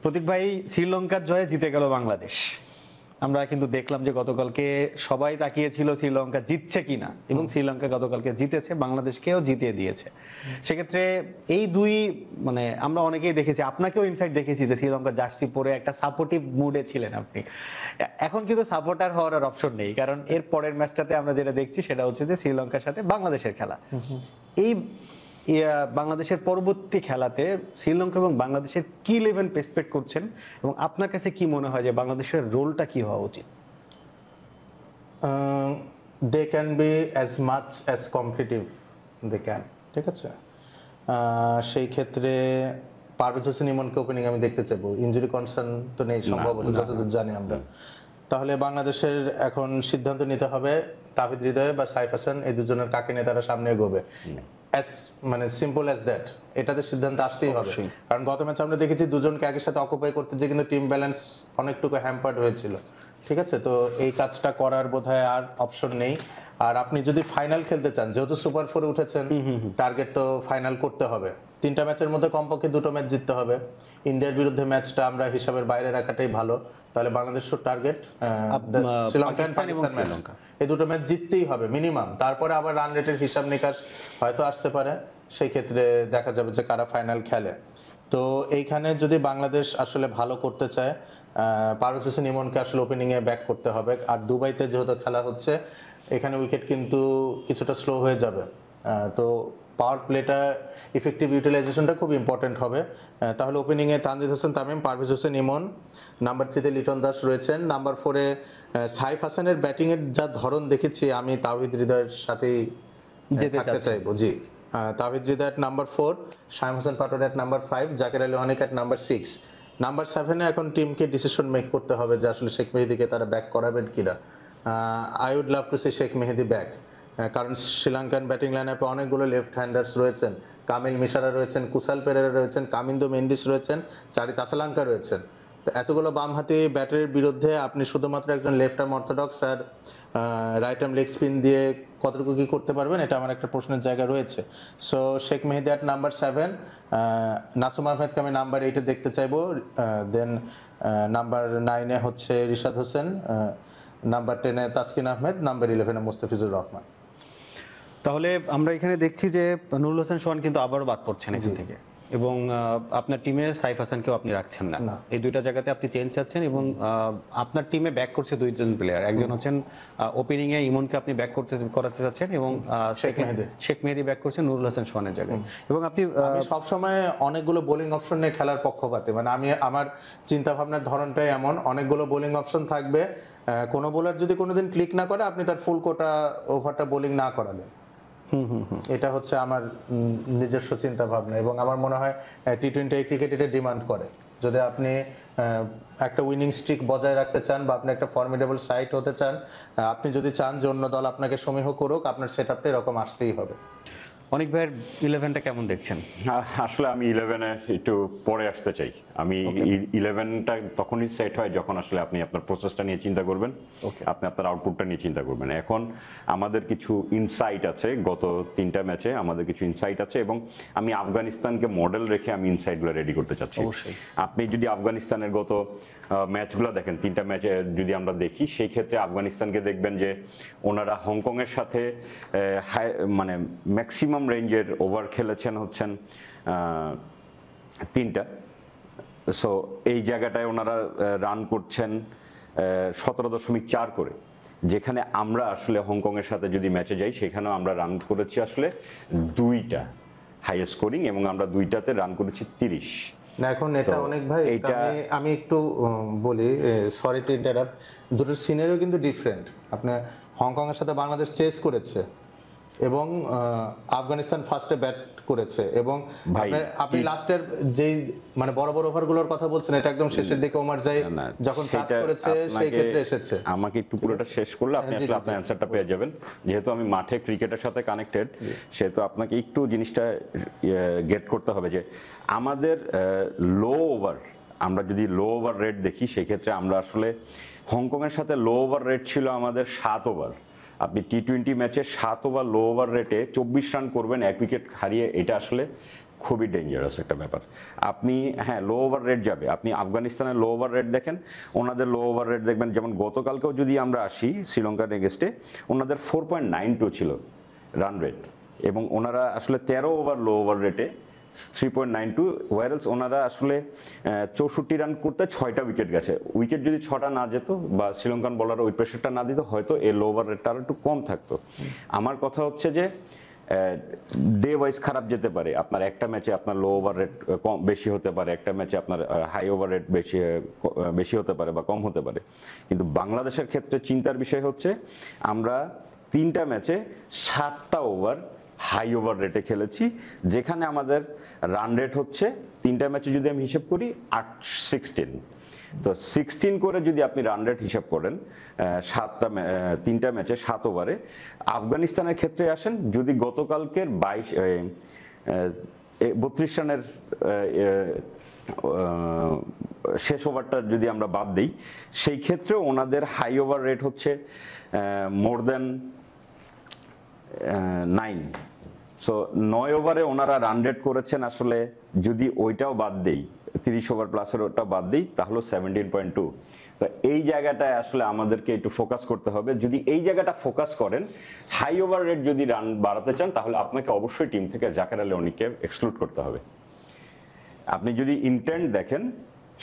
প্রতীক ভাই, শ্রীলঙ্কার জয়ে জিতে গেল বাংলাদেশ। আমরা কিন্তু দেখলাম যে গতকালকে সবাই তাকিয়েছিল শ্রীলঙ্কা জিতছে কিনা, এবং শ্রীলঙ্কা গতকালকে জিতেছে, বাংলাদেশকেও জিতিয়ে দিয়েছে। সেক্ষেত্রে এই দুই আমরা অনেকেই দেখেছি, আপনাকেও ইনফ্যাক্ট দেখেছি যে শ্রীলঙ্কার জার্সি পরে একটা সাপোর্টিভ মুডে ছিলেন আপনি। এখন কিন্তু সাপোর্টার হওয়ার আর অপশন নেই, কারণ এর পরের ম্যাচটাতে আমরা যেটা দেখছি সেটা হচ্ছে যে শ্রীলঙ্কার সাথে বাংলাদেশের খেলা। এই বাংলাদেশের পরবর্তী খেলাতে শ্রীলঙ্কা এবং বাংলাদেশের কি লেভেল এক্সপেক্ট করছেন, এবং আপনার কাছে কি মনে হয় যে বাংলাদেশের রোলটা কি হওয়া উচিত? They can be as much as competitive they can, ঠিক আছে। সেই ক্ষেত্রে পারভেজ হোসেন ইমনকে ওপেনিং আমি দেখতে চাইবো। ইনজুরি কনসার্ন তো নেই সম্ভবত, যতদূর জানি আমরা। তাহলে বাংলাদেশের এখন সিদ্ধান্ত নিতে হবে তাহিদ হৃদয় বা সাইফ হাসান, এই দুজনের কাকে নিয়ে তারা সামনে এগোবে। সিম্পল অ্যাজ দ্যাট, এটাতে সিদ্ধান্ত আসতেই হবে। কারণ গত ম্যাচে আমরা দেখেছি দুজনকে একই সাথে অকুপাই করতে যে কিন্তু টিম ব্যালেন্স অনেকটুকু হ্যাম্পার্ড হয়েছিল, ঠিক আছে। তো এই কাজটা করার বোধহয় আর অপশন নেই। আর আপনি যদি ফাইনাল খেলতে চান, যেহেতু সুপার ফোরে উঠেছেন, টার্গেট তো ফাইনাল করতে হবে। 3টা ম্যাচের মধ্যে কমপক্ষে 2টো ম্যাচ জিততে হবে। ইন্ডিয়ার বিরুদ্ধে ম্যাচটা আমরা হিসাবের বাইরে রাখাটাই ভালো। তাহলে বাংলাদেশের target Sri Lanka and Pakistan match, এই 2টো ম্যাচ জিততেই হবে মিনিমাম। তারপরে আবার রান রেটের হিসাব নিকাশ হয়তো আসতে পারে, সেই ক্ষেত্রে দেখা যাবে যে কারা ফাইনাল খেলে। তো এইখানে যদি বাংলাদেশ আসলে ভালো করতে চায়, পারভেজ হোসেন ইমনকে আসলে ওপেনিংয়ে ব্যাক করতে হবে। আর দুবাইতে যেহেতু খেলা হচ্ছে, এখানে উইকেট কিন্তু কিছুটা স্লো হয়ে যাবে। তো পাওয়ার প্লেটা ইফেক্টিভ ইউটিলাইজেশনটা খুব ইম্পর্টেন্ট হবে। তাহলে ওপেনিংয়ে তানজিদ হাসান তামিম, পারভেজ হোসেন ইমন, নাম্বার 3-তে লিটন দাস রয়েছেন, নাম্বার 4-এ সাইফ হাসানের ব্যাটিংয়ের যা ধরন দেখেছি, আমি তাওহিদ হৃদয়ের সাথেই থাকতে চাইবো। জি, Towhid Hridoy at number 4, Shamim Hasan Patwari at number 5, Jaker Ali Anik at number 6। Number 7-এ এখন টিমকে ডিসিশন মেক করতে হবে যে আসলে শেখ মেহেদীকে তারা ব্যাক করাবেন কিনা। I would love to see Sheikh Mehedi back, কারণ শ্রীলঙ্কান ব্যাটিং লাইন আপে অনেকগুলো লেফট হ্যান্ডার্স রয়েছেন। কামিল মিশারা রয়েছেন, কুশাল পেরেরা রয়েছেন, কামিন্দো মেন্ডিস রয়েছেন, চারিত আসালাঙ্কা রয়েছেন। তো এতগুলো বামহাতি ব্যাটারের বিরুদ্ধে আপনি শুধুমাত্র একজন লেফট আর্ম অর্থোডক্স আর রাইট আর্ম লেগ স্পিন দিয়ে কতটুকু কী করতে পারবেন, এটা আমার একটা প্রশ্নের জায়গা রয়েছে। সো শেখ মেহেদী এট নাম্বার 7, নাসুম আহমেদকে আমি নাম্বার 8-এ দেখতে চাইবো। দেন নাম্বার 9-এ হচ্ছে রিশাদ হোসেন, নাম্বার 10-এ তাসকিন আহমেদ, নাম্বার 11-এ মুস্তাফিজুর রহমান। তাহলে আমরা এখানে দেখছি যে নুরুল হোসেন সোহান কিন্তু আবারও বাদ পড়ছেন এখান থেকে, এবং আপনার টিমে সাইফ হাসানকেও আপনি রাখছেন না। এই দুইটা জায়গাতে আপনি চেঞ্জ চাচ্ছেন, এবং আপনার টিমে ব্যাক করছে দুইজন প্লেয়ার। একজন হচ্ছেন ওপেনিংয়ে ইমনকে আপনি ব্যাক করাতে চাচ্ছেন, এবং শেখ মেহেদী ব্যাক করছেন নুরুল হোসেন সোহানের জায়গায়। এবং আপনি সবসময় অনেকগুলো বোলিং অপশন নিয়ে খেলার পক্ষপাতে, আমি আমার চিন্তা ভাবনার ধরনটাই এমন, অনেকগুলো বোলিং অপশন থাকবে। কোনো বোলার যদি কোনোদিন ক্লিক না করে, আপনি তার ফুল কোটা ওভারটা বোলিং না করালেন। এটা হচ্ছে আমার নিজস্ব চিন্তা ভাবনা, এবং আমার মনে হয় টি-20 ক্রিকেট এটা ডিমান্ড করে। যদি আপনি একটা উইনিং স্ট্রিক বজায় রাখতে চান, বা আপনি একটা ফর্মিডেবল সাইড হতে চান, আপনি যদি চান যে অন্য দল আপনাকে সমীহ করুক, আপনার সেটআপটা এরকম আসতেই হবে। অনেক ভাইয়ের 11টা কেমন দেখছেন? আসলে আমি 11-এ একটু পরে আসতে চাই। আমি 11টা তখনই সেট হয় যখন আসলে আপনি আপনার প্রসেসটা নিয়ে চিন্তা করবেন, আপনি আপনার আউটপুটটা নিয়ে চিন্তা করবেন। এখন আমাদের কিছু ইনসাইট আছে, গত 3টা ম্যাচে আমাদের কিছু ইনসাইট আছে, এবং আমি আফগানিস্তানকে মডেল রেখে আমি ইনসাইটগুলো রেডি করতে চাচ্ছি। আপনি যদি আফগানিস্তানের গত ম্যাচগুলো দেখেন, 3টা ম্যাচে যদি আমরা দেখি, সেই ক্ষেত্রে আফগানিস্তানকে দেখবেন যে ওনারা হংকংয়ের সাথে ম্যাক্সিমাম রেঞ্জের ওভার খেলেছেন হচ্ছেন 3টা। সো এই জায়গাটায় ওনারা রান করছেন 17.4 করে, যেখানে আমরা আসলে হংকংয়ের সাথে যদি ম্যাচে যাই, সেখানেও আমরা রান করেছি আসলে 2টা হাইয়েস্ট স্কোরিং, এবং আমরা 2টাতে রান করেছি 30। না, এখন এটা অনেক ভাই, আমি একটু বলি, সরি টু ইন্টারাপ্ট, দুটোর সিনারিও কিন্তু ডিফারেন্ট। আপনার হংকংয়ের সাথে বাংলাদেশ চেস করেছে, এবং আফগানিস্তান ফার্স্টে ব্যাট করেছে, এবং আপনি লাস্টের যেই বড় বড় ওভারগুলোর কথা বলছেন, এটা একদম শেষের দিকে ওমর জাই যখন চার্জ করেছে সেই ক্ষেত্রে এসেছে। আমাকে একটু পুরোটা শেষ করলে আপনি আসলে আপনার অ্যানসারটা পেয়ে যাবেন। যেহেতু আমি মাঠে ক্রিকেটের সাথে কানেক্টেড, সেহেতু আপনাকে একটু জিনিসটা গেট করতে হবে যে আমাদের লো ওভার, আমরা যদি লো ওভার রেট দেখি, সেক্ষেত্রে আমরা আসলে হংকংয়ের সাথে লো ওভার রেট ছিল আমাদের 7 ওভার। আপনি টি-20 ম্যাচে 7 ওভার লো ওভার রেটে 24 রান করবেন 1 উইকেট হারিয়ে, এটা আসলে খুবই ডেঞ্জারাস একটা ব্যাপার। আপনি হ্যাঁ লো ওভার রেট যাবে, আপনি আফগানিস্তানের লো ওভার রেট দেখেন, ওনাদের লো ওভার রেট দেখবেন, যেমন গতকালকেও যদি আমরা আসি শ্রীলঙ্কার এগেস্টে ওনাদের 4.92 ছিল রান রেট, এবং ওনারা আসলে 13 ওভার লো ওভার রেটে 3.92, ওয়ারেলস ওনারা আসলে 64 রান করতে 6টা উইকেট গেছে। উইকেট যদি 6টা না যেত বা শ্রীলঙ্কান বলার ওই প্রেশারটা না দিত, হয়তো এই লো ওভার রেটটা আরো একটু কম থাকতো। আমার কথা হচ্ছে যে ডে ওয়াইজ খারাপ যেতে পারে, আপনার একটা ম্যাচে আপনার লো ওভার রেট কম বেশি হতে পারে, একটা ম্যাচে আপনার হাই ওভার রেট বেশি হতে পারে বা কম হতে পারে। কিন্তু বাংলাদেশের ক্ষেত্রে চিন্তার বিষয় হচ্ছে আমরা 3টা ম্যাচে 7টা ওভার হাই ওভার রেটে খেলেছি, যেখানে আমাদের রান রেট হচ্ছে 3টা ম্যাচে যদি আমি হিসেব করি 16, তো 16 করে যদি আপনি রান রেট হিসাব করেন 3টা ম্যাচে 7 ওভারে। আফগানিস্তানের ক্ষেত্রে আসেন, যদি গতকালকের 32 রানের শেষ ওভারটা যদি আমরা বাদ দিই, সেই ক্ষেত্রে ওনাদের হাই ওভার রেট হচ্ছে মোর দেন 9। সো 9 ওভারে ওনারা রান রেট করেছেন, আসলে যদি ওইটাও বাদ দেই, 30 ওভার প্লাসের ওটা বাদ দিই, তাহলে 17.2। তো এই জায়গাটায় আসলে আমাদেরকে একটু ফোকাস করতে হবে। যদি এই জায়গাটা ফোকাস করেন, হাই ওভার রেট যদি রান বাড়াতে চান, তাহলে আপনাকে অবশ্যই টিম থেকে জাকের আলী অনিককে এক্সক্লুড করতে হবে। আপনি যদি ইন্টেন্ট দেখেন,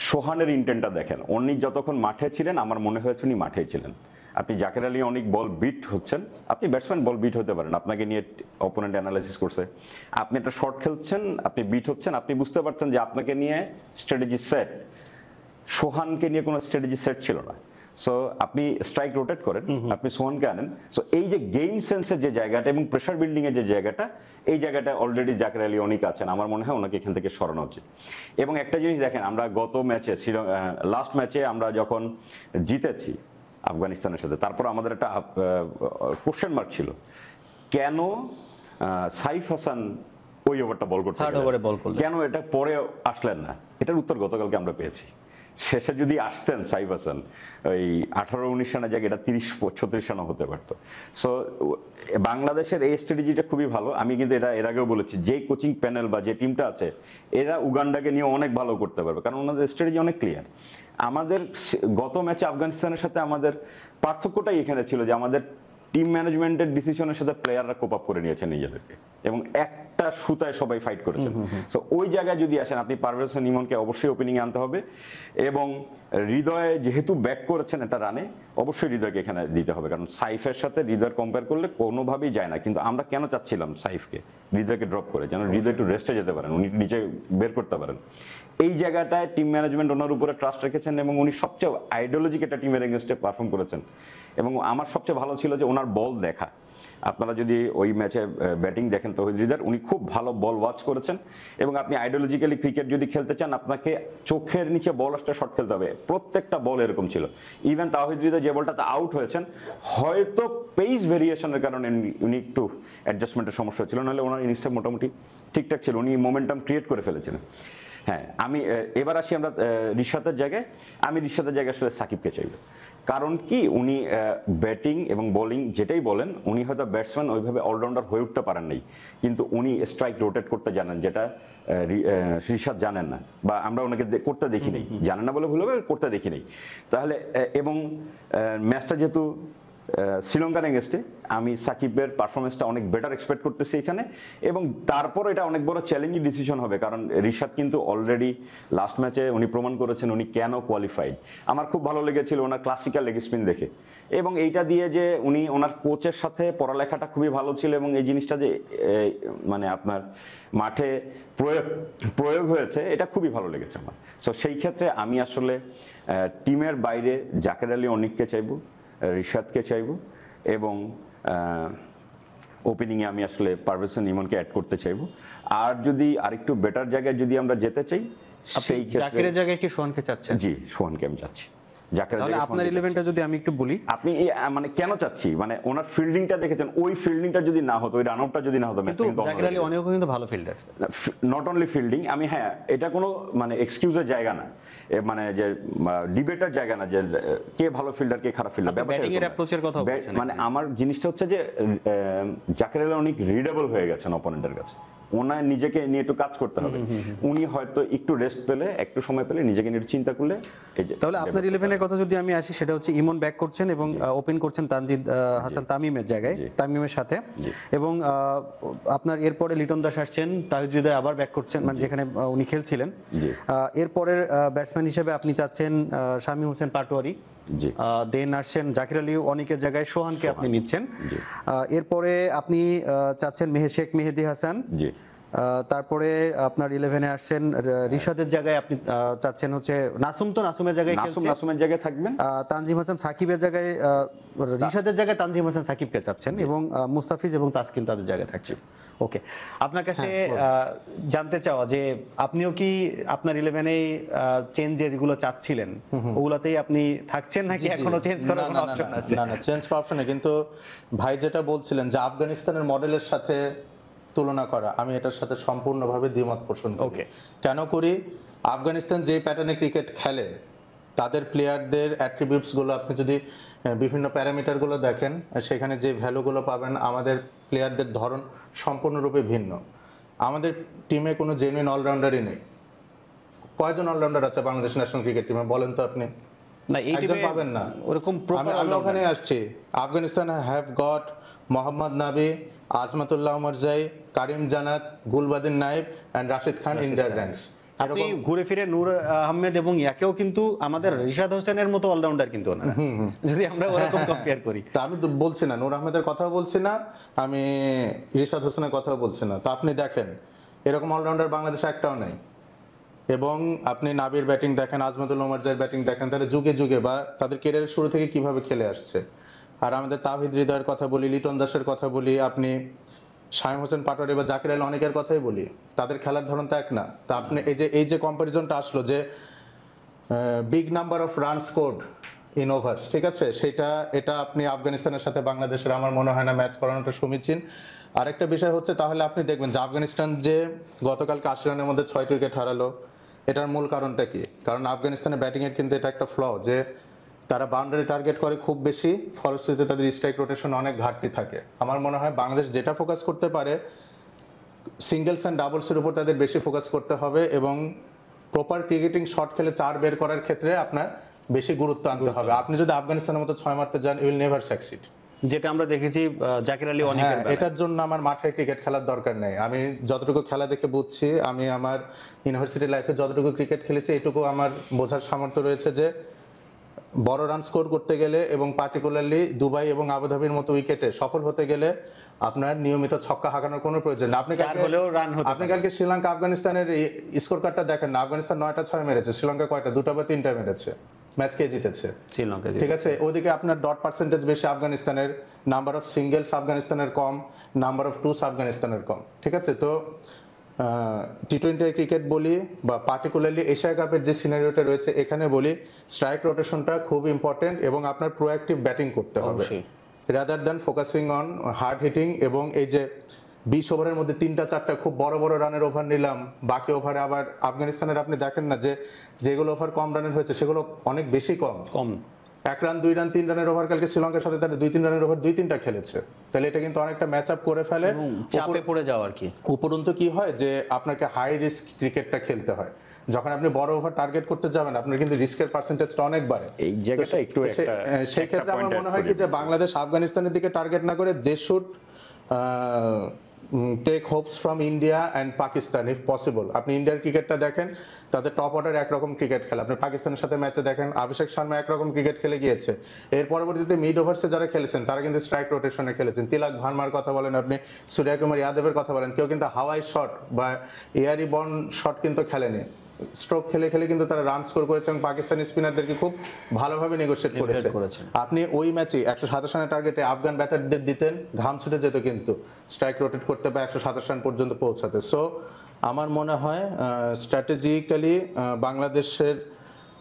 সোহানের ইন্টেন্টটা দেখেন, উনি যতক্ষণ মাঠে ছিলেন আমার মনে হয়েছে উনি মাঠেই ছিলেন। আপনি জাকের আলী অনেক বল বিট হচ্ছেন, আপনি ব্যাটসম্যান বল বিট হতে পারেন, আপনাকে নিয়ে অপোনেন্ট অ্যানালাইসিস করছে, আপনি একটা শর্ট খেলছেন, আপনি বিট হচ্ছেন, আপনি বুঝতে পারছেন যে আপনাকে নিয়ে স্ট্র্যাটেজি সেট। সোহানকে নিয়ে কোনো স্ট্র্যাটেজি সেট ছিল না, সো আপনি স্ট্রাইক রোটেট করেন, আপনি সোহানকে আনেন। সো এই যে গেম সেন্সের যে জায়গাটা এবং প্রেশার বিল্ডিং এর যে জায়গাটা, এই জায়গাটা অলরেডি জাকের আলী অনেক আছেন, আমার মনে হয় ওনাকে এখান থেকে সরানো উচিত। এবং একটা জিনিস দেখেন, আমরা গত ম্যাচে লাস্ট ম্যাচে আমরা যখন জিতেছি আফগানিস্তানের সাথে, তারপর আমাদের একটা কোশ্চেন মার্ক ছিল, কেন সাইফ হাসান ওই ওভারটা বল করতে কেন এটা পরে আসলেন না? এটার উত্তর গতকালকে আমরা পেয়েছি। শেষে যদি আসতেন সাইফ হাসান, ওই 18-19 রানের জায়গায় এটা 30-36 রানও হতে পারতো। সো বাংলাদেশের এই স্ট্র্যাটেজিটা খুবই ভালো। আমি কিন্তু এটা এর আগেও বলেছি, যে কোচিং প্যানেল বা যে টিমটা আছে, এরা উগান্ডাকে নিয়ে অনেক ভালো করতে পারবে, কারণ ওনাদের স্ট্র্যাটেজি অনেক ক্লিয়ার। আমাদের গত ম্যাচে আফগানিস্তানের সাথে আমাদের পার্থক্যটাই এখানে ছিল যে আমাদের টিম ম্যানেজমেন্টের ডিসিশনের সাথে প্লেয়াররা কোপ আপ করে নিয়েছেন নিজেদেরকে, এবং একটা সুতায় সবাই ফাইট করেছেন। সো ওই জায়গায় যদি আসেন, আপনি পারভেজ হোসেন ইমনকে অবশ্যই ওপেনিং এ আনতে হবে, এবং হৃদয় যেহেতু ব্যাক করেছেন একটা রানে, অবশ্যই হৃদয়কে এখানে দিতে হবে, কারণ সাইফের সাথে হৃদয়ের কম্পেয়ার করলে কোনোভাবেই যায় না। কিন্তু আমরা কেন চাচ্ছিলাম সাইফকে, হৃদয়কে ড্রপ করে, যেন হৃদয় একটু রেস্টে যেতে পারেন, উনি নিচে বের করতে পারেন। এই জায়গাটায় টিম ম্যানেজমেন্ট ওনার উপরে ট্রাস্ট রেখেছেন, এবং উনি সবচেয়ে আইডিওলজিক একটা টিমের এগেনস্টে পারফর্ম করেছেন। এবং আমার সবচেয়ে ভালো ছিল যে ওনার বল দেখা, আপনারা যদি ওই ম্যাচে ব্যাটিং দেখেন, তৌহিদ হৃদয় উনি খুব ভালো বল ওয়াচ করেছেন। এবং আপনি আইডিওলজিক্যালি ক্রিকেট যদি খেলতে চান, আপনাকে চোখের নিচে বল আসতে শট খেলতে হবে, প্রত্যেকটা বল এরকম ছিল। ইভেন তাওহিদ হৃদয় যে বলটাতে আউট হয়েছেন, হয়তো পেস ভেরিয়েশনের কারণে উনি একটু অ্যাডজাস্টমেন্টের সমস্যা ছিল, নাহলে ওনার ইনিংসটা মোটামুটি ঠিকঠাক ছিল, উনি মোমেন্টাম ক্রিয়েট করে ফেলেছিলেন। হ্যাঁ, আমি এবার আসি আমরা রিশাতের জায়গায়। আমি রিশাতের জায়গায় আসলে সাকিবকে চাইব, কারণ কি উনি ব্যাটিং এবং বোলিং যেটাই বলেন, উনি হয়তো ব্যাটসম্যান ওইভাবে অলরাউন্ডার হয়ে উঠতে পারেন নাই, কিন্তু উনি স্ট্রাইক রোটেট করতে জানেন, যেটা রিশাত জানেন না, বা আমরা ওনাকে করতে দেখি নাই, জানেন না বলে ভুল হবে, করতে দেখি নাই। তাহলে এবং ম্যাচটা যেহেতু শ্রীলঙ্কার এগেনস্টে, আমি সাকিবের পারফরমেন্সটা অনেক বেটার এক্সপেক্ট করতেছি এখানে। এবং তারপর এটা অনেক বড় চ্যালেঞ্জিং ডিসিশন হবে, কারণ রিশাদ কিন্তু অলরেডি লাস্ট ম্যাচে উনি প্রমাণ করেছেন উনি কেন কোয়ালিফাইড। আমার খুব ভালো লেগেছিল ওনার ক্লাসিক্যাল লেগ স্পিন দেখে, এবং এইটা দিয়ে যে উনি ওনার কোচের সাথে পড়ালেখাটা খুবই ভালো ছিল, এবং এই জিনিসটা যে মানে আপনার মাঠে প্রয়োগ হয়েছে, এটা খুবই ভালো লেগেছে আমার। সো সেই ক্ষেত্রে আমি আসলে টিমের বাইরে জাকের আলী অনিককে চাইবো, রিশাদকে চাইবো, এবং ওপেনিংয়ে আমি আসলে পারভেজ হোসেন ইমনকে অ্যাড করতে চাইবো। আর যদি আরেকটু বেটার জায়গায় যদি আমরা যেতে চাই, সেই ক্ষেত্রে জাকেরের জায়গায় কি সোহানকে চাচ্ছেন? জি, সোহানকে আমি চাচ্ছি। তাহলে আপনার 11টা যদি আমি একটু বলি, আপনি মানে কেন চাচ্ছি, মানে ওনার ফিল্ডিংটা দেখেছেন, ওই ফিল্ডিংটা যদি না হতো, ওই রান আউটটা যদি না হতো, কিন্তু জাকের আলী অনেক কিন্তু ভালো ফিল্ডার, নট অনলি ফিল্ডিং। আমি হ্যাঁ, এটা কোনো মানে এক্সকিউজের জায়গা না, মানে যে ডিবেটের জায়গা না যে কে ভালো ফিল্ডার কে খারাপ ফিল্ডার, ব্যাটিং এর অ্যাপ্রোচের কথা বলছেন। মানে আমার জিনিসটা হচ্ছে যে জাকের আলী অনেক রিডেবল হয়ে গেছেন অপোনেন্টের কাছে, ওনার নিজেকে নিয়ে একটু কাজ করতে হবে। উনি হয়তো একটু রেস্ট পেলে, একটু সময় পেলে, নিজেকে নিয়ে একটু চিন্তা করলে এই যে। তাহলে আপনার 11-এর কথা যদি আমি আসি, সেটা হচ্ছে ইমন ব্যাক করছেন এবং ওপেন করছেন তানজিদ হাসান তামিমের জায়গায়, তামিমের সাথে, এবং আপনার এরপরে লিটন দাস আসছেন, তাহিদ আবার ব্যাক করছেন, মানে যেখানে উনি খেলছিলেন। এরপরের ব্যাটসম্যান হিসেবে আপনি চাচ্ছেন শামীম হোসেন পাটোয়ারি, দেন আসছেন জাকির আলী অনিকের জায়গায় সোহানকে আপনি নিচ্ছেন। এরপরে আপনি চাচ্ছেন শেখ মেহেদী হাসান, তারপরে আপনার 11-এ আসছেন রিশাদের জায়গায় আপনি চাচ্ছেন হচ্ছে নাসুমের জায়গায় নাসুমের জায়গায় থাকবেন, তানজিম হাসান সাকিবের জায়গায়, রিশাদের জায়গায় তানজিম হাসান সাকিবকে চাচ্ছেন, এবং মুস্তাফিজ এবং তাসকিন তাদের জায়গায় থাকছে। ওকে, আপনার কাছে জানতে চাওয়া যে আপনিও কি আপনার 11-এ চেঞ্জ যেগুলো চাচ্ছিলেন ওগুলোতেই আপনি থাকছেন, নাকি এখনো চেঞ্জ করার কোনো অপশন আছে? না, চেঞ্জ করার অপশন নেই, কিন্তু ভাই যেটা বলছিলেন যে আফগানিস্তানের মডেলের সাথে তুলনা করা, আমি এটার সাথে সম্পূর্ণভাবে দ্বিমত পোষণ করি। কেন করি? আফগানিস্তান যে প্যাটার্নে ক্রিকেট খেলে, তাদের প্লেয়ারদের অ্যাট্রিবিউটসগুলো আপনি যদি বিভিন্ন প্যারামিটারগুলো দেখেন, সেখানে যে ভ্যালুগুলো পাবেন, আমাদের প্লেয়ারদের ধরন সম্পূর্ণরূপে ভিন্ন। আমাদের টিমে কোনো জেনুইন অলরাউন্ডারই নেই। কয়জন অলরাউন্ডার আছে বাংলাদেশ ন্যাশনাল ক্রিকেট টিমে বলেন তো আপনি? একজন পাবেন না। আমি ওখানে আসছি, আফগানিস্তান হ্যাভ গট মোহাম্মদ নাবি, Azmatullah Omarzai, Karim Janat, Gulbadin Naib and Rashid Khan in their ranks. আপনি ঘুরে ফিরে নূর আহমেদ এবং ইয়াকেও কিন্তু আমাদের রিশাদ হোসেনের মতো অলরাউন্ডার কিন্তু না, যদি আমরা ওরকম কম্পেয়ার করি। তা আমি তো বলছি না, নূর আহমেদের কথাও বলছি না, আমি রিশাদ হোসেনের কথাও বলছি না। তো আপনি দেখেন এরকম অলরাউন্ডার বাংলাদেশে একটাও নেই। এবং আপনি নাবির ব্যাটিং দেখেন, আজমাতুল্লাহ ওমরজাইয়ের ব্যাটিং দেখেন, তারা যুগে যুগে বা তাদের ক্যারিয়ারের শুরু থেকে কিভাবে খেলে আসছে। আর আমাদের তাওহিদ হৃদয়ের কথা বলি, লিটন দাসের কথা বলি, আপনি শামীম হোসেন পাটোয়ারি বা জাকির আলী অনেকের কথাই বলি, তাদের খেলার ধরন তো এক না। তা আপনি এই যে কম্পারিজনটা আসলো যে big number of run scored in overs, ঠিক আছে, এটা আপনি আফগানিস্তানের সাথে বাংলাদেশের আমার মনে হয় না ম্যাচ করানোটা সমীচীন। আরেকটা বিষয় হচ্ছে, তাহলে আপনি দেখবেন যে আফগানিস্তান যে গতকালকে 80 রানের মধ্যে 6টি উইকেট হারালো, এটার মূল কারণটা কি? কারণ আফগানিস্তানের ব্যাটিংয়ের কিন্তু এটা একটা ফ্ল যে তারা বাউন্ডারি টার্গেট করে খুব বেশি, ফলশ্রুতিতে তাদের স্ট্রাইক রোটেশন অনেক ঘাটতি থাকে। আমার মনে হয় বাংলাদেশ যেটা ফোকাস করতে পারে, সিঙ্গেলস অ্যান্ড ডাবলসের উপর তাদের বেশি ফোকাস করতে হবে, এবং প্রপার ক্রিকেটিং শট খেলে 4 বের করার ক্ষেত্রে আপনার বেশি গুরুত্ব আনতে হবে। আপনি যদি আফগানিস্তানের মতো 6 মারতে যান, ইউ উইল নেভার সাকসিড, যেটা আমরা দেখেছি জাকির আলী অনেকের বেলায়। এটার জন্য আমার মাঠে ক্রিকেট খেলার দরকার নেই। আমি যতটুকু খেলা দেখে বুঝছি, আমি আমার ইউনিভার্সিটি লাইফে যতটুকু ক্রিকেট খেলেছি, এটুকু আমার বোঝার সামর্থ্য রয়েছে যে বড় রান স্কোর করতে গেলে এবং পার্টিকুলারলি দুবাই এবং আবুধাবির মতো উইকেটে সফল হতে গেলে আপনার নিয়মিত ছক্কা হাঁকানোর কোনো প্রয়োজন নেই। আপনি কালকে শ্রীলঙ্কা আফগানিস্তানের স্কোর কার্ডটা দেখেন না, আফগানিস্তান 9টা 6 মেরেছে, শ্রীলঙ্কা কয়টা? 2টা বা 3টা মেরেছে, ম্যাচ কে জিতেছে? শ্রীলঙ্কা, ঠিক আছে। ওদিকে আপনার ডট পার্সেন্টেজ বেশি আফগানিস্তানের, নাম্বার অফ সিঙ্গেলস আফগানিস্তানের কম, নাম্বার অফ টুস আফগানিস্তানের কম, ঠিক আছে। তো টি-20 ক্রিকেট বলি বা পার্টিকুলারলি এশিয়া কাপের যে সিনারিওটা রয়েছে এখানে বলি, স্ট্রাইক রোটেশনটা খুব ইম্পর্টেন্ট এবং আপনার প্রোঅ্যাক্টিভ ব্যাটিং করতে হবে rather than focusing on hard hitting. এবং এই যে 20 ওভারের মধ্যে 3টা 4টা খুব বড় বড় রানের ওভার নিলাম, বাকি ওভারে আবার আফগানিস্তানের আপনি দেখেন না যে যেগুলো ওভার কম রানের হয়েছে সেগুলো অনেক বেশি কম 1 রান 2 রান 3 রানের ওভার কালকে শ্রীলঙ্কার সাথে তারা 2-3 রানের ওভার 2-3টা খেলেছে। তাহলে এটা কিন্তু অনেকটা ম্যাচ আপ করে ফেলে, চাপে পড়ে যাওয়া আর কি। উপরন্তু কি হয় যে আপনাকে হাই রিস্ক ক্রিকেটটা খেলতে হয়। যখন আপনি বড় ওভার টার্গেট করতে যাবেন, আপনার কিন্তু রিস্কের পার্সেন্টেজটা অনেক বাড়ে। এই জায়গাটা একটু সেই ক্ষেত্রে আমার মনে হয় কি যে বাংলাদেশ আফগানিস্তানের দিকে টার্গেট না করে they should take hopes from India and Pakistan if possible. আপনি ইন্ডিয়ার ক্রিকেটটা দেখেন, তাদের টপ অর্ডার একরকম ক্রিকেট খেলে। আপনি পাকিস্তানের সাথে ম্যাচে দেখেন, অভিষেক শর্মা একরকম ক্রিকেট খেলে গিয়েছে। এর পরবর্তীতে মিড ওভার্সে যারা খেলেছেন তারা কিন্তু স্ট্রাইক রোটেশনে খেলেছেন। তিলক ভার্মার কথা বলেন, আপনি সূর্যকুমার যাদবের কথা বলেন, কেউ কিন্তু হাওয়াই শট বা এয়ারি বর্ন শট কিন্তু খেলেনি। স্ট্রোক খেলে খেলে কিন্তু তারা রান স্কোর করেছে এবং পাকিস্তানি স্পিনারদেরকে খুব ভালোভাবে নেগোশিয়েট করেছে। আপনি ওই ম্যাচে 127 রানের টার্গেটে আফগান ব্যাটারদের দিতেন, ঘাম ছুটে যেত কিন্তু স্ট্রাইক রোটেট করতে বা 127 রান পর্যন্ত পৌঁছাতে। সো আমার মনে হয় স্ট্র্যাটেজিক্যালি বাংলাদেশের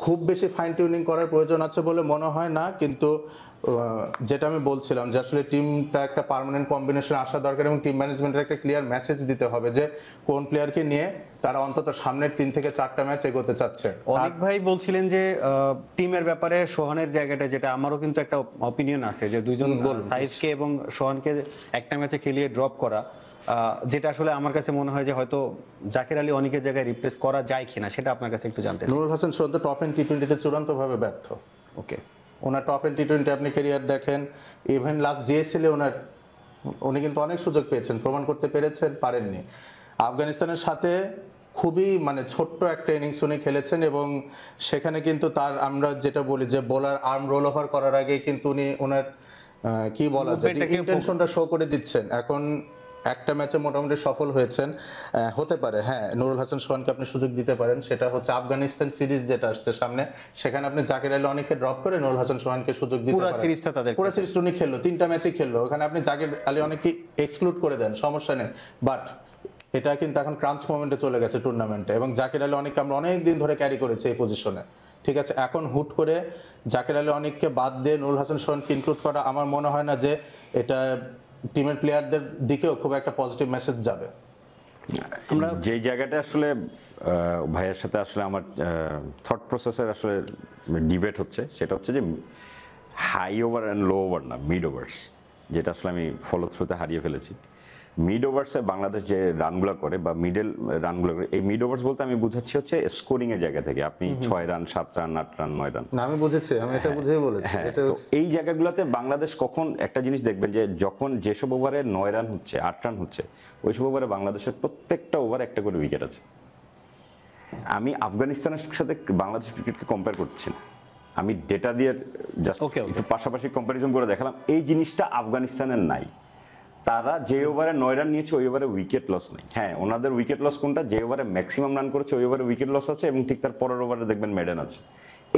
খুব বেশি ফাইন টিউনিং করার প্রয়োজন আছে বলে মনে হয় না। কিন্তু যেটা আমি বলছিলাম যে আসলে টিমটা একটা পার্মানেন্ট কম্বিনেশন আসা দরকার এবং টিম ম্যানেজমেন্টের একটা ক্লিয়ার মেসেজ দিতে হবে যে কোন প্লেয়ারকে নিয়ে তারা অন্তত সামনের 3 থেকে 4টা ম্যাচ এগোতে চাচ্ছে। অনেক ভাই বলছিলেন যে টিমের ব্যাপারে সোহানের জায়গাটা, যেটা আমারও কিন্তু একটা অপিনিয়ন আছে যে দুইজন সাইজকে এবং সোহানকে একটা ম্যাচে খেলিয়ে ড্রপ করা যেটা আসলে আমার কাছে মনে হয় যে হয়তো জাকের আলী অনেকের জায়গায় রিপ্লেস করা যায় কিনা সেটা আপনার কাছে একটু জানতে চাই। নুরুল হাসান সোহান তো টপ এন্ড টি-20তে চূড়ান্তভাবে ব্যর্থ। ওকে, ওনার টপ এন্ড টি-20 আপনি ক্যারিয়ার দেখেন, ইভেন লাস্ট জিএসএলে উনি কিন্তু অনেক সুযোগ পেয়েছেন, প্রমাণ করতে পেরেছেন, পারেননি। আফগানিস্তানের সাথে খুবই মানে ছোট্ট একটা ইনিংস উনি খেলেছেন এবং সেখানে কিন্তু তার আমরা যেটা বলি যে বোলার আর্ম রোল ওভার করার আগে কিন্তু উনি ওনার কি বলা যায় ইন্টেনশনটা শো করে দিচ্ছেন। এখন একটা ম্যাচে মোটামুটি সফল হয়েছেন, হতে পারে হ্যাঁ নুরুল হাসান সোহানকে আপনি সুযোগ দিতে পারেন, সেটা হচ্ছে আফগানিস্তান সিরিজ যেটা আসছে সামনে, সেখানে আপনি জাকির আলী অনেককে ড্রপ করে নুরুল হাসান সোহানকে সুযোগ দিতে পুরো পারেন। সিরিজটা তাদের পুরো সিরিজটা উনি খেললো, 3টা ম্যাচই খেললো, ওখানে আপনি জাকির আলী অনেককে এক্সক্লুড করে দেন, সমস্যা নেই। বাট এটা কিন্তু এখন ক্রাঞ্চ মোমেন্টে চলে গেছে টুর্নামেন্টে এবং জাকির আলী অনেককে আমরা অনেক দিন ধরে ক্যারি করেছি এই পজিশনে, ঠিক আছে। এখন হুট করে জাকির আলী অনেককে বাদ দিয়ে নুরুল হাসান সোহানকে ইনক্লুড করা আমার মনে হয় না যে এটা টিমের প্লেয়ারদের দিকেও খুব একটা পজিটিভ মেসেজ যাবে। আমরা যে জায়গাটা আসলে ভাইয়ের সাথে আসলে আমার থট প্রসেসের আসলে ডিবেট হচ্ছে সেটা হচ্ছে যে high over and low over না, মিড ওভার্স, যেটা আসলে আমি ফলো থ্রুতে হারিয়ে ফেলেছি। মিড ওভার্সে বাংলাদেশ যে রানগুলো করে বা মিডল রানগুলো করে, এই মিড ওভার্স বলতে আমি বুঝাচ্ছি হচ্ছে স্কোরিং এর জায়গা থেকে আপনি 6 রান 7 রান 8 রান 9 রান। না আমি বুঝেছি, আমি এটা বুঝেই বলেছি। তো এই জায়গাগুলোতে বাংলাদেশ কখন একটা জিনিস দেখবেন যে যখন যেসব ওভারে 9 রান হচ্ছে 8 রান হচ্ছে ওইসব ওভারে বাংলাদেশের প্রত্যেকটা ওভারে একটা করে উইকেট আছে। আমি আফগানিস্তানের সাথে বাংলাদেশ ক্রিকেটকে কম্পেয়ার করছি না, আমি ডেটা দিয়ে জাস্ট একটু পাশাপাশি কম্পারিজন করে দেখালাম। এই জিনিসটা আফগানিস্তানের নাই। তারা যে ওভারে 9 রান নিয়েছে ওই ওভারে উইকেট লস নেই। হ্যাঁ, ওনাদের উইকেট লস কোনটা, যে ওভারে ম্যাক্সিমাম রান করেছে ওই ওভারে উইকেট লস আছে এবং ঠিক তার পরের ওভারে দেখবেন মেডেন আছে।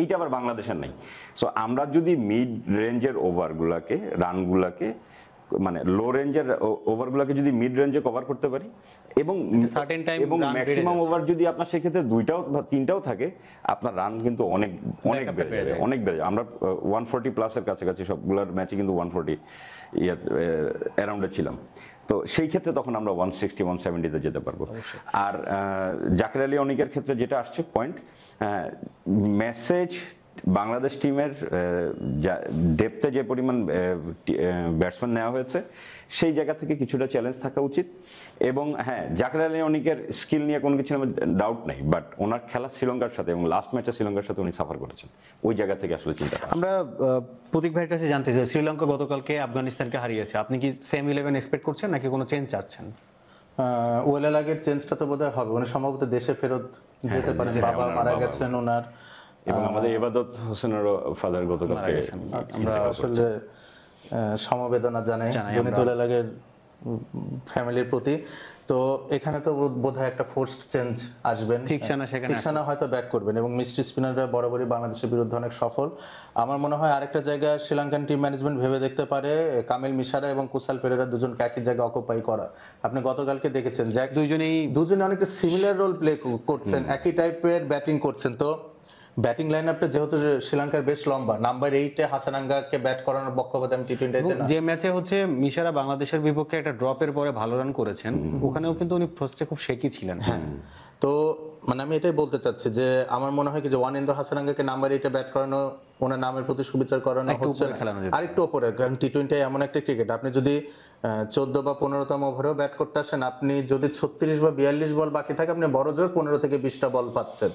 এইটা আবার বাংলাদেশের নাই। সো আমরা যদি মিড রেঞ্জের ওভারগুলোকে রানগুলোকে মানে লো রেঞ্জের ওভারগুলোকে যদি মিড রেঞ্জে কভার করতে পারি এবং ম্যাক্সিমাম ওভার যদি আপনার সেক্ষেত্রে 2টাও বা 3টাও থাকে, আপনার রান কিন্তু অনেক অনেক বেড়ে যাবে, অনেক বেড়ে যাবে। আমরা 140 প্লাসের কাছাকাছি সবগুলোর ম্যাচে কিন্তু 140 অ্যারাউন্ডে ছিলাম। তো সেই ক্ষেত্রে তখন আমরা 160 170-তে যেতে পারবো। আর জাকির আলী অনিকের ক্ষেত্রে যেটা আসছে পয়েন্ট, মেসেজ বাংলাদেশ টিমের ডেপথে যে পরিমাণ ব্যাটসম্যান নেওয়া হয়েছে সেই জায়গা থেকে কিছুটা চ্যালেঞ্জ থাকা উচিত। এবং হ্যাঁ, জাকির আলী অনিকের স্কিল নিয়ে কোনো কিছু আমার ডাউট নেই, বাট ওনার খেলা শ্রীলঙ্কার সাথে এবং লাস্ট ম্যাচে শ্রীলঙ্কার সাথে উনি সাফার করেছেন, ওই জায়গা থেকে আসলে চিন্তা। আমরা প্রতীক ভাইয়ের কাছে জানতে চাই, শ্রীলঙ্কা গতকালকে আফগানিস্তানকে হারিয়েছে, আপনি কি সেম 11 এক্সপেক্ট করছেন নাকি কোনো চেঞ্জ চাচ্ছেন? ওয়েলা লাগের চেঞ্জটা তো বোধহয় হবে, উনি সম্ভবত দেশে ফেরত যেতে পারেন, বাবা মারা গেছেন ওনার, এবং আমাদের ইবাদত হোসেনের ফাদার গতকালকে। আমরা আসলে সমবেদনা জানাই জনিতুল লাগের ফ্যামিলির প্রতি। তো এখানে তো বোধহয় একটা ফোর্সড চেঞ্জ আসবেন, ঠিকসানা হয়তো ব্যাক করবেন এবং মিস্ট্রি স্পিনাররা বরাবরই বাংলাদেশের বিরুদ্ধে অনেক সফল। আমার মনে হয় আরেকটা জায়গা শ্রীলঙ্কান টিম ম্যানেজমেন্ট ভেবে দেখতে পারে কামিল মিশারা এবং কুশাল পেরেরা দুজনকে একই জায়গায় অকুপাই করা। আপনি গতকালকে দেখেছেন যে দুজনে অনেকটা সিমিলার রোল প্লে করছেন, একই টাইপের ব্যাটিং করছেন। তো ব্যাটিং লাইন আপটা যেহেতু শ্রীলঙ্কার বেশ লম্বা, নাম্বার 8-এ হাসানাঙ্গাকে ব্যাট করানোর পক্ষপাতে আমি টি-20-তে না। যে ম্যাচে হচ্ছে মিশারা বাংলাদেশের বিপক্ষে একটা ড্রপের পরে ভালো রান করেছেন, ওখানেও কিন্তু উনি ফার্স্টে খুব শেকি ছিলেন। হ্যাঁ, তো মানে আমি এটাই বলতে চাচ্ছি যে আমার মনে হয় কি যে ওয়ানিন্দু হাসানাঙ্গাকে নাম্বার 8-এ ব্যাট করানো, ওনার নামের প্রতি সুবিচার করানো হচ্ছে আরেকটু ওপরে। কারণ টি-20 এমন একটা ক্রিকেট, আপনি যদি 14 বা 15তম ওভারেও ব্যাট করতে আসেন, আপনি যদি 36 বা 42 বল বাকি থাকে, আপনি বড় জোর 15 থেকে 20টা বল পাচ্ছেন।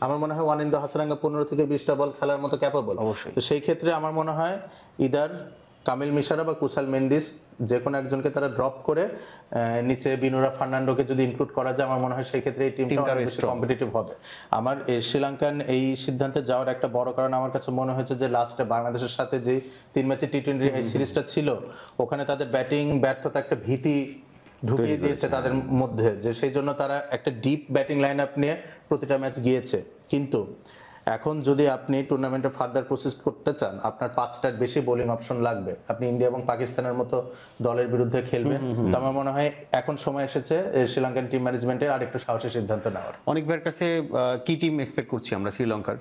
আমার মনে হয় ওয়ানিন্দু হাসানাঙ্গা 15 থেকে 20টা বল খেলার মতো ক্যাপাবল। তো সেই ক্ষেত্রে আমার মনে হয় ইদার কামিল মিশারা বা কুশাল মেন্ডিস যে কোনো একজনকে তারা ড্রপ করে নিচে বিনুরা ফার্নান্ডোকে যদি ইনক্লুড করা যায়, আমার মনে হয় সেই ক্ষেত্রে এই টিমটা অনেক বেশি কম্পিটিটিভ হবে। আমার এই শ্রীলঙ্কান এই সিদ্ধান্তে যাওয়ার একটা বড় কারণ আমার কাছে মনে হয়েছে যে লাস্টে বাংলাদেশের সাথে যে 3 ম্যাচে টি-20 এই সিরিজটা ছিল, ওখানে তাদের ব্যাটিং ব্যর্থতা একটা ভীতি ঢুকিয়ে দিয়েছে তাদের মধ্যে, যে সেই জন্য তারা একটা ডিপ ব্যাটিং লাইন আপ নিয়ে প্রতিটা ম্যাচ গিয়েছে। কিন্তু এখন যদি আপনি টুর্নামেন্টে ফার্দার প্রসেস করতে চান, আপনার 5টার বেশি বোলিং অপশন লাগবে। আপনি ইন্ডিয়া এবং পাকিস্তানের মতো দলের বিরুদ্ধে খেলবেন। তো আমার মনে হয় এখন সময় এসেছে শ্রীলঙ্কান টিম ম্যানেজমেন্টের আরেকটু সাহসী সিদ্ধান্ত নেওয়ার। অনেক ভাইয়ের কাছে কি টিম এক্সপেক্ট করছি আমরা শ্রীলঙ্কার?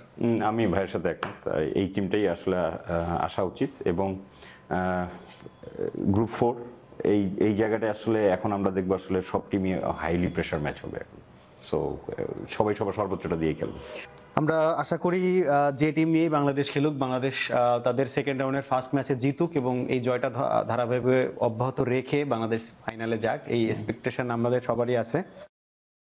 আমি ভাইয়ের সাথে একমত, এই টিমটাই আসলে আসা উচিত। এবং গ্রুপ 4 এই জায়গাটায় আসলে এখন আমরা দেখবো আসলে সব টিমই হাইলি প্রেশার ম্যাচ হবে এখন। সো সবাই সবার সর্বোচ্চটা দিয়ে খেলবে। আমরা আশা করি যে টিম নিয়েই বাংলাদেশ খেলুক, বাংলাদেশ তাদের সেকেন্ড রাউন্ডের ফার্স্ট ম্যাচে জিতুক এবং এই জয়টা ধারাবাহিকভাবে অব্যাহত রেখে বাংলাদেশ ফাইনালে যাক, এই এক্সপেকটেশন আমাদের সবারই আছে।